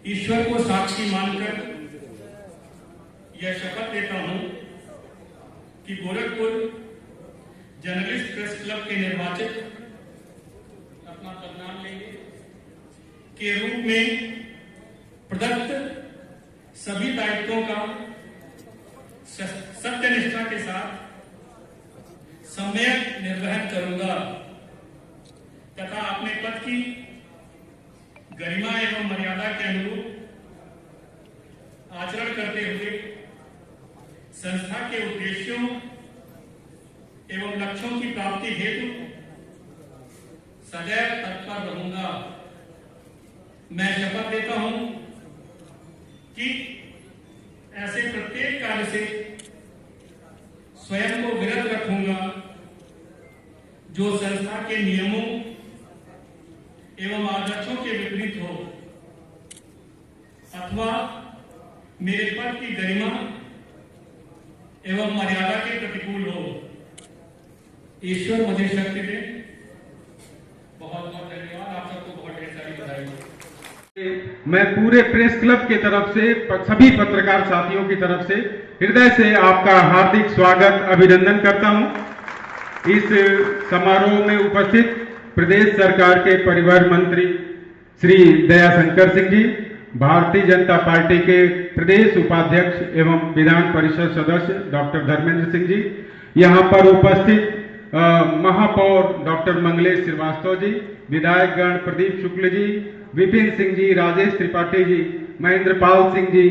ईश्वर को साक्षी मानकर यह शपथ लेता हूं कि गोरखपुर जर्नलिस्ट प्रेस क्लब के निर्वाचित अपना पदनाम लेंगे के रूप में प्रदत्त सभी दायित्वों का सत्यनिष्ठा के साथ सम्यक निर्वहन करूंगा तथा अपने पद की गरिमा एवं मर्यादा के अनुरूप आचरण करते हुए संस्था के उद्देश्यों एवं लक्ष्यों की प्राप्ति हेतु सदैव तत्पर रहूंगा। मैं शपथ लेता हूं कि ऐसे प्रत्येक कार्य से स्वयं को विरत रखूंगा जो संस्था के नियमों एवं आदर्शों के विपरीत हो अथवा मेरे पद की गरिमा एवं मर्यादा के प्रतिकूल हो। ईश्वर मुझे शक्ति दे। बहुत बहुत धन्यवाद। आप सबको बहुत ढेर सारी बधाई। मैं पूरे प्रेस क्लब की तरफ से सभी पत्रकार साथियों की तरफ से हृदय से आपका हार्दिक स्वागत अभिनंदन करता हूं। इस समारोह में उपस्थित प्रदेश सरकार के परिवहन मंत्री श्री दयाशंकर सिंह जी, भारतीय जनता पार्टी के प्रदेश उपाध्यक्ष एवं विधान परिषद सदस्य डॉक्टर धर्मेंद्र सिंह जी, यहाँ पर उपस्थित महापौर डॉक्टर मंगलेश श्रीवास्तव जी, विधायकगण प्रदीप शुक्ल जी, विपिन सिंह जी, राजेश त्रिपाठी जी, महेंद्रपाल सिंह जी,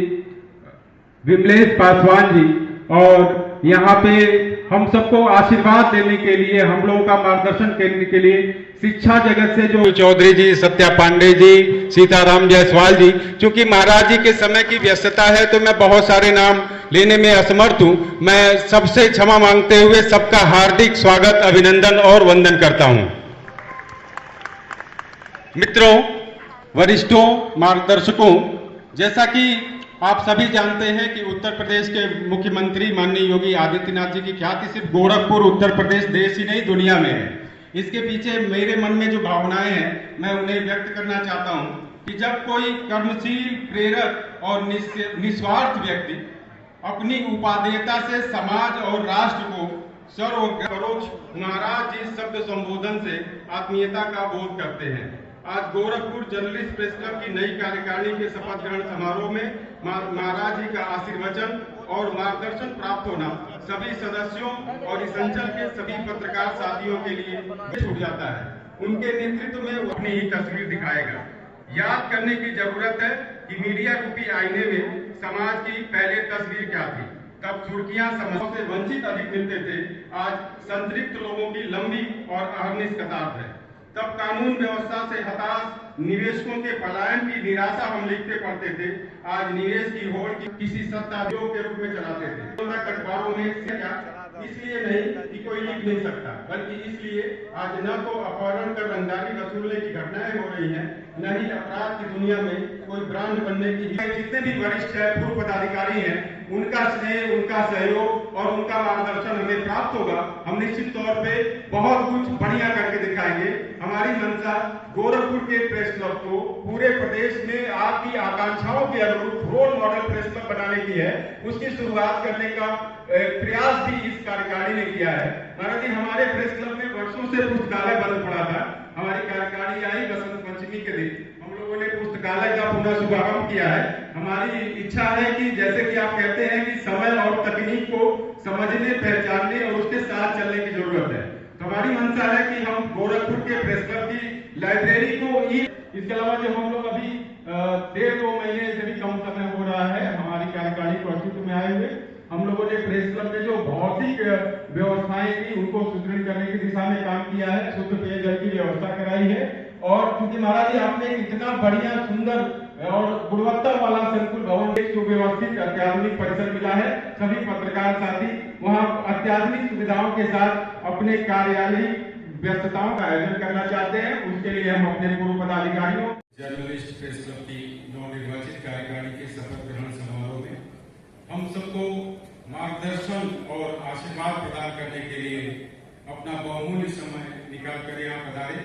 विमलेश पासवान जी, और यहाँ पे हम सबको आशीर्वाद देने के लिए, हम लोगों का मार्गदर्शन करने के लिए शिक्षा जगत से जो चौधरी जी, सत्या पांडे जी, सीताराम जायसवाल जी, चूंकि महाराज जी के समय की व्यस्तता है तो मैं बहुत सारे नाम लेने में असमर्थ हूं। मैं सबसे क्षमा मांगते हुए सबका हार्दिक स्वागत, अभिनंदन और वंदन करता हूं। मित्रों, वरिष्ठों, मार्गदर्शकों, जैसा कि आप सभी जानते हैं कि उत्तर प्रदेश के मुख्यमंत्री माननीय योगी आदित्यनाथ जी की ख्याति सिर्फ गोरखपुर उत्तर प्रदेश देश ही नहीं दुनिया में है। इसके पीछे मेरे मन में जो भावनाएं हैं मैं उन्हें व्यक्त करना चाहता हूं कि जब कोई कर्मशील, प्रेरक और निस्वार्थ व्यक्ति अपनी उपादेयता से समाज और राष्ट्र को सर्वपरोक्ष महाराज जी शब्द संबोधन से आत्मीयता का बोध करते हैं। आज गोरखपुर जर्नलिस्ट प्रेस क्लब की नई कार्यकारिणी के शपथ ग्रहण समारोह में महाराज जी का आशीर्वचन और मार्गदर्शन प्राप्त होना सभी सदस्यों और इस अंचल के सभी पत्रकार साथियों के लिए छूट जाता है। उनके नेतृत्व में वो अपनी ही तस्वीर दिखाएगा। याद करने की जरूरत है कि मीडिया रूपी आईने में समाज की पहले तस्वीर क्या थी। तब सुर्खियां समाज से वंचित अधिक मिलते थे, आज संतृप्त लोगों की लंबी और अहर्निश कतार है। तब कानून व्यवस्था से हताश निवेशकों के पलायन की निराशा हम लिखते पढ़ते थे, आज निवेश की होड़ किसी सत्ताधारियों के रूप में चलाते थे। अखबारों में इसलिए नहीं कि कोई लिख नहीं सकता, बल्कि इसलिए आज न तो अपहरण कर रंगदारी वसूलने की घटनाएं हो रही हैं, न ही अपराध की दुनिया में कोई ब्रांड बनने की। जितने भी वरिष्ठ है, पूर्व पदाधिकारी हैं, उनका स्नेह, उनका सहयोग और उनका मार्गदर्शन हमें प्राप्त होगा। हम निश्चित तौर पे बहुत कुछ बढ़िया करके दिखाएंगे। हमारी मंशा गोरखपुर के प्रेस क्लब को पूरे प्रदेश में आपकी आकांक्षाओं के अनुरूप रोल मॉडल प्रेस क्लब बनाने की है। उसकी शुरुआत करने का प्रयास भी इस कार्यकारिणी ने किया है। महाराज जी, हमारे प्रेस क्लब में वर्षों से पुस्तकालय बंद पड़ा था। हमारी कार्यकारिणी आई बसंत पंचमी के दिन, हम लोगों ने पुस्तकालय का पुनः शुभारंभ किया है। हमारी इच्छा है कि जैसे कि आप कहते हैं कि समय और तकनीक को समझने, पहचानने और उसके साथ चलने की जरूरत है, तो हमारी मंशा है कि हम गोरखपुर के प्रेस क्लब की लाइब्रेरी को इसके अलावा जो हम लोग अभी 1.5-2 महीने से भी कम समय हो रहा है हमारी कार्यकारिणी को अस्तित्व में आए हुए, हम लोगों ने प्रेस क्लब में जो भौतिक व्यवस्थाएं थी उनको सुदृढ़ करने की दिशा में काम किया है। शुद्ध पेयजल की व्यवस्था कराई है, और क्योंकि महाराज जी आपने इतना बढ़िया, सुंदर और गुणवत्ता वाला संकुल भवन, एक सुव्यवस्थित अत्याधुनिक परिसर मिला है। सभी पत्रकार साथी वहां अत्याधुनिक सुविधाओं के साथ अपने कार्यालयीय व्यस्तताओं का आयोजन करना चाहते हैं। उसके लिए हम अपने पूर्व पदाधिकारियों जर्नलिस्ट प्रेस क्लब की नवनिर्वाचित कार्यकारिणी के शपथ ग्रहण समारोह में हम सबको मार्गदर्शन और आशीर्वाद प्रदान करने के लिए अपना बहुमूल्य समय निकाल कर यहाँ पधारे।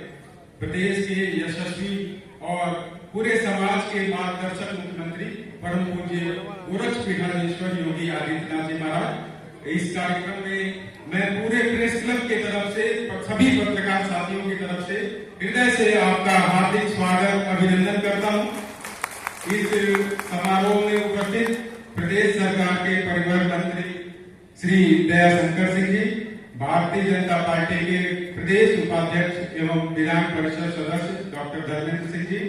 प्रदेश के यशस्वी और पूरे समाज के मार्गदर्शक मुख्यमंत्री परम पूज्य गोरक्षपीठाधीश्वर योगी आदित्यनाथ जी महाराज, इस कार्यक्रम में मैं पूरे प्रेस क्लब के तरफ से सभी पत्रकार साथियों की तरफ से हृदय से आपका हार्दिक स्वागत अभिनंदन करता हूं। इस समारोह में उपस्थित प्रदेश सरकार के परिवहन मंत्री श्री दयाशंकर सिंह जी, भारतीय जनता पार्टी के प्रदेश उपाध्यक्ष एवं विधान परिषद सदस्य डॉक्टर धर्मेंद्र सिंह जी,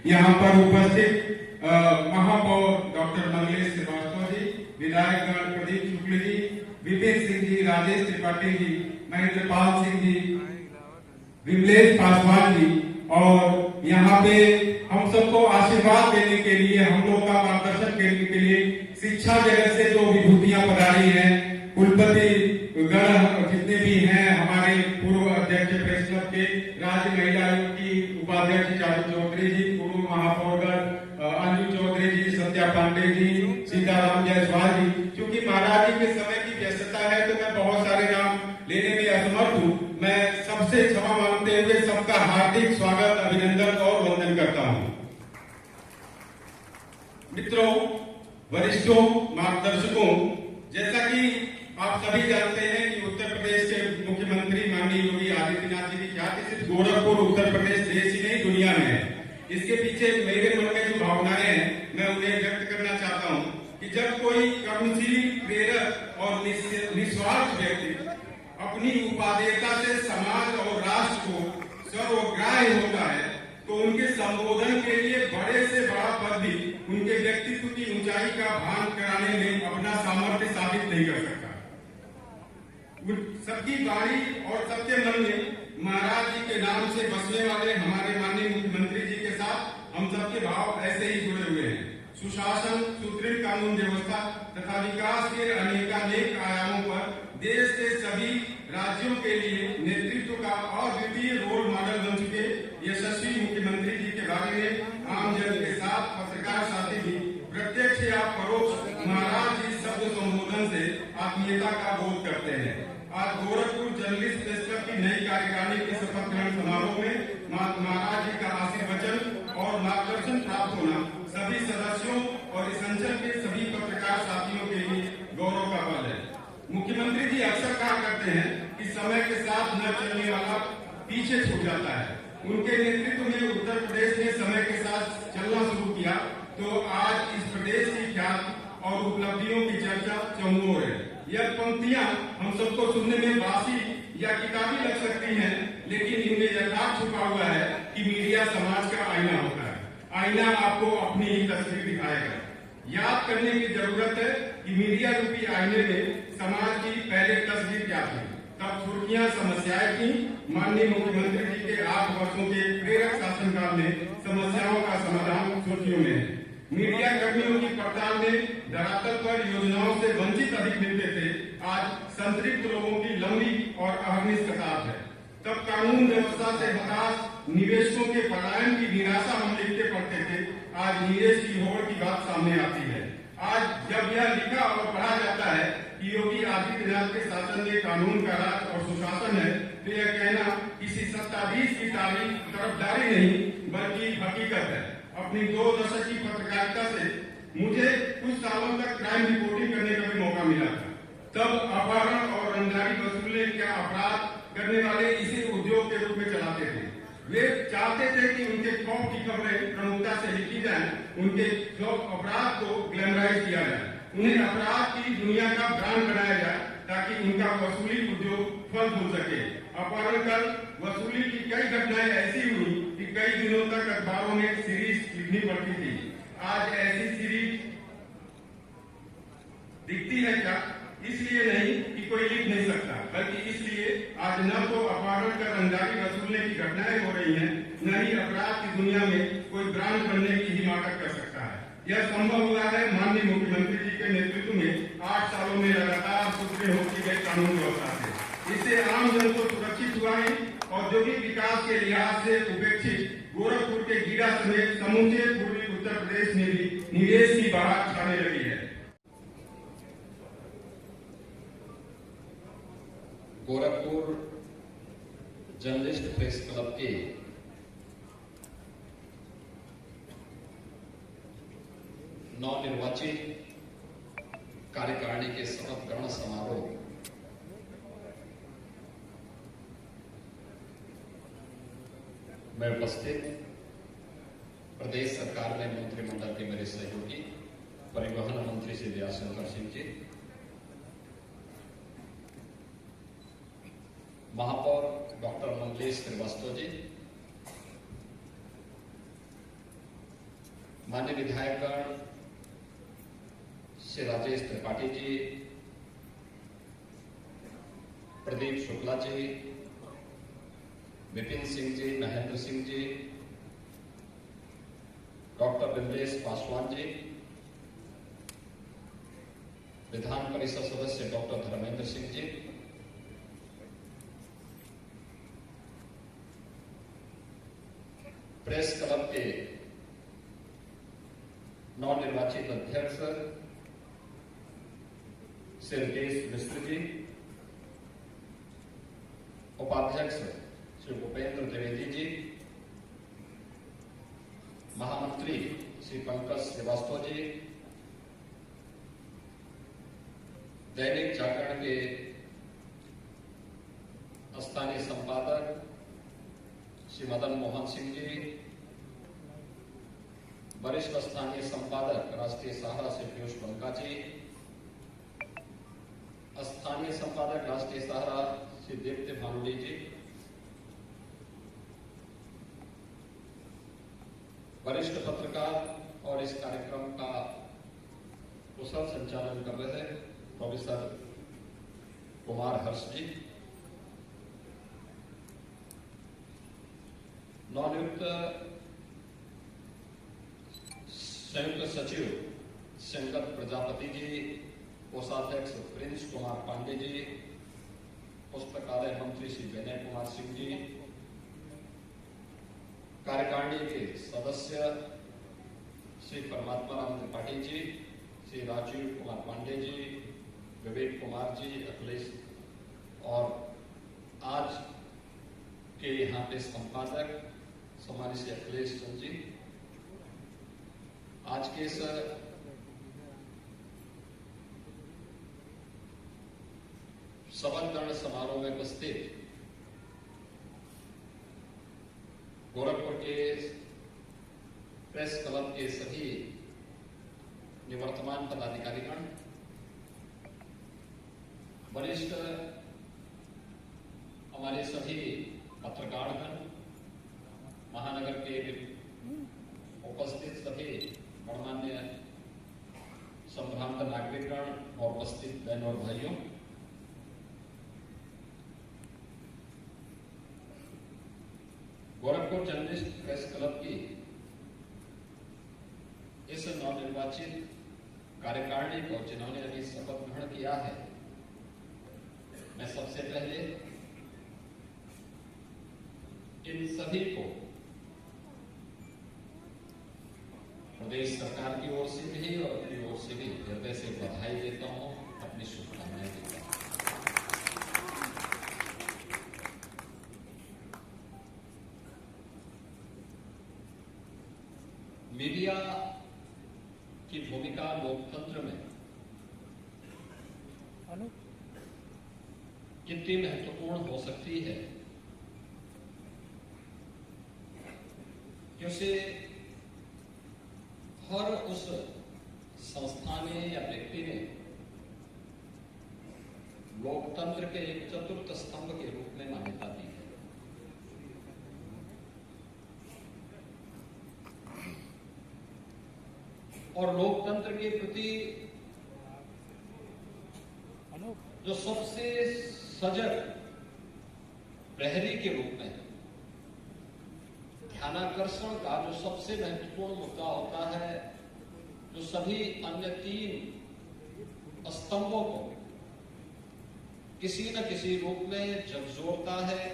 यहाँ पर उपस्थित महापौर डॉक्टर मंगलेश श्रीवास्तव जी, विधायकगण प्रदीप शुक्ल जी, विपिन सिंह जी, राजेश त्रिपाठी जी, महेंद्र पाल सिंह जी, विमलेश पासवान जी, और यहाँ पे हम सबको आशीर्वाद देने के लिए, हम लोग का मार्गदर्शन करने के लिए शिक्षा जगत से जो विभूतियां पधारी हैं, कुलपति गण जितने भी हैं, हमारे पूर्व अध्यक्ष प्रेस क्लब के, राज्य महिला आयोग की उपाध्यक्ष चारू चौधरी जी, पूर्व महापौरगण अंजू चौधरी जी, सत्या पांडे जी, सीताराम जायसवाल जी। क्योंकि महाराज जी के समय की व्यस्तता है तो मैं बहुत सारे नाम लेने में असमर्थ हूँ। मैं सबसे क्षमा मांगते हुए सबका हार्दिक स्वागत, अभिनंदन और वंदन करता हूँ। मित्रों, वरिष्ठों, मार्गदर्शकों, जैसा कि आप सभी जानते हैं कि उत्तर प्रदेश के मुख्यमंत्री माननीय योगी आदित्यनाथ जी की ख्याति सिर्फ गोरखपुर उत्तर प्रदेश देश ही नहीं दुनिया में है। इसके पीछे मेरे मन में जो भावनाएं हैं मैं उन्हें व्यक्त करना चाहता हूं कि जब कोई कर्मशील, प्रेरक और निस्वार्थ व्यक्ति अपनी उपादेयता से समाज और राष्ट्र को सर्वग्राह्य होता है तो उनके संबोधन के लिए बड़े से बड़ा पद भी उनके व्यक्तित्व की ऊंचाई का भान कराने में अपना सामर्थ्य साबित नहीं कर सकता। सबकी वाणी और सबके मन में महाराज जी के नाम से बसने वाले हमारे माननीय मुख्यमंत्री जी के साथ हम सबके भाव ऐसे ही जुड़े हुए हैं। सुशासन, सुदृढ़ कानून व्यवस्था तथा विकास के अनेकानेक आयामों पर देश के सभी राज्यों के लिए नेतृत्व का अद्वितीय रोल मॉडल बन चुके यशस्वी मुख्यमंत्री जी के बारे में आम जन के साथ पत्रकार साथी भी प्रत्यक्ष या परोक्ष महाराज जी शब्द संबोधन से आत्मीयता का बोध करते हैं। आज गोरखपुर जर्नलिस्ट प्रेस क्लब की नई कार्यकारिणी के शपथ ग्रहण समारोह में महाराज जी का आशीर्वचन और मार्गदर्शन प्राप्त होना सभी सदस्यों और इस अंचल के सभी पत्रकार साथियों के लिए गौरव का पल है। मुख्यमंत्री जी अक्सर कहा करते हैं कि समय के साथ न चलने वाला पीछे छूट जाता है। उनके नेतृत्व में उत्तर प्रदेश ने समय के साथ चलना शुरू किया तो आज इस प्रदेश की ख्याति और उपलब्धियों की चर्चा चहुओर है। यह पंक्तियां हम सबको सुनने में बासी या किताबी लग सकती हैं, लेकिन इनमें यथार्थ छुपा हुआ है कि मीडिया समाज का आईना होता है। आईना आपको अपनी ही तस्वीर दिखाएगा। याद करने की जरूरत है कि मीडिया रूपी आईने में समाज की पहले तस्वीर क्या थी, तब सुर्खियां समस्याएं थी। माननीय मुख्यमंत्री जी के 8 वर्षों के प्रेरक शासनकाल में समस्याओं का समाधान सुर्खियों में है। मीडिया कर्मियों की पड़ताल में धरातल पर योजनाओं से वंचित अधिक मिलते थे, आज संतृप्त लोगों की लंबी और अहर्निश कतार है। तब कानून व्यवस्था से हताश निवेशकों के पलायन की निराशा हम लिखते पढ़ते थे, आज निवेश की होड़ की बात सामने आती है। आज जब यह लिखा और पढ़ा जाता है कि योगी आदित्यनाथ के शासन में कानून का राज और सुशासन है, तो यह कहना किसी सत्ताधीश की तरफदारी नहीं बल्कि हकीकत है। अपनी 2 दशक की पत्रकारिता से मुझे कुछ सालों तक क्राइम रिपोर्टिंग करने का भी मौका मिला था। तब अपहरण और रंगदारी वसूलने का अपराध करने वाले इसे उद्योग के रूप में चलाते थे। वे चाहते थे कि उनके खौफ की खबरें प्रमुखता से लिखी जाएं, उनके अपराध को ग्लैमराइज किया जाए, उन्हें अपराध की दुनिया का ब्रांड बनाया जाए ताकि उनका वसूली उद्योग फल फूल सके। अपहरण कर वसूली की कई घटनाएं ऐसी हुई कि कई दिनों तक अखबारों में सीरीज लिखनी पड़ती थी। आज ऐसी सीरीज दिखती है क्या? इसलिए नहीं कि कोई लिख नहीं सकता, बल्कि इसलिए आज न तो अपहरण कर रंगदारी वसूलने की घटनाएं हो रही हैं, न ही अपराध की दुनिया में कोई ब्रांड बनने की हिमाकत कर सकता है। यह संभव हुआ है माननीय मुख्यमंत्री जी के नेतृत्व में 8 सालों में लगातार सुदृढ़ होती गई कानून व्यवस्था से। इससे आम जन को सुरक्षित हुआ है। औद्योगिक विकास के लिहाज से उपेक्षित गोरखपुर के गीरा समेत समूचे पूर्वी उत्तर प्रदेश में भी निवेश की बहार छाने लगी है। गोरखपुर जर्नलिस्ट प्रेस क्लब के नवनिर्वाचित कार्यकारिणी के शपथ ग्रहण समारोह में उपस्थित प्रदेश सरकार में मंत्रिमंडल के मेरे सहयोगी परिवहन मंत्री श्री दयाशंकर सिंह जी, महापौर डॉक्टर मंगलेश श्रीवास्तव जी, माननीय विधायकगण श्री राजेश त्रिपाठी जी, प्रदीप शुक्ला जी, विपिन सिंह जी, महेंद्र सिंह जी, डॉक्टर बिमलेश पासवान जी, विधान परिषद सदस्य doctor Dharmendra Singh ji, press club के नवनिर्वाचित अध्यक्ष श्री रितेश मिश्र जी, उपाध्यक्ष श्री भूपेंद्र द्विवेदी जी, महामंत्री श्री पंकज श्रीवास्तव जी, दैनिक जागरण के स्थानीय संपादक श्री मदन मोहन सिंह जी, वरिष्ठ स्थानीय संपादक राष्ट्रीय सहारा श्री पीयूष बंका जी, स्थानीय संपादक राष्ट्रीय सहारा श्री दीप्ति भानुली जी, वरिष्ठ पत्रकार और इस कार्यक्रम का कुशल संचालन कर रहे प्रोफेसर कुमार हर्ष जी, नवनियुक्त संयुक्त सचिव शंकर प्रजापति जी, कोषाध्यक्ष प्रिंस कुमार पांडे जी, पुस्तकालय मंत्री श्री विनय कुमार सिंह जी, कार्यकारिणी के सदस्य श्री परमात्मा राम त्रिपाठी जी, श्री राजीव कुमार पांडे जी, विवेक कुमार जी, अखिलेश और आज के यहाँ पे संपादक सम्मानित श्री अखिलेश चंद जी, आज के इस शपथ ग्रहण समारोह में उपस्थित गोरखपुर के प्रेस क्लब के सभी निवर्तमान पदाधिकारीगण, वरिष्ठ हमारे सभी पत्रकारगण, महानगर के उपस्थित सभी गणमान्य संभ्रांत नागरिकगण और उपस्थित बहनों और भाइयों, गोरखपुर जर्नलिस्ट प्रेस क्लब की इस नवनिर्वाचित कार्यकारिणी को जिन्होंने अभी शपथ ग्रहण किया है, मैं सबसे पहले इन सभी को प्रदेश सरकार की ओर से भी और अपनी ओर से भी हृदय से बधाई देता हूं, अपनी शुभकामनाएं देता हूं। मीडिया की भूमिका लोकतंत्र में कितनी महत्वपूर्ण हो सकती है, क्योंकि हर उस संस्था ने या व्यक्ति ने लोकतंत्र के एक चतुर्थ स्तंभ के रूप में मान्यता दी है। और लोकतंत्र के प्रति जो सबसे सजग प्रहरी के रूप में ध्यानाकर्षण का जो सबसे महत्वपूर्ण मुद्दा होता है, जो सभी अन्य तीन स्तंभों को किसी न किसी रूप में झकझोरता है,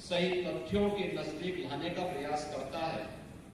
सही तथ्यों के नजदीक लाने का प्रयास करता है,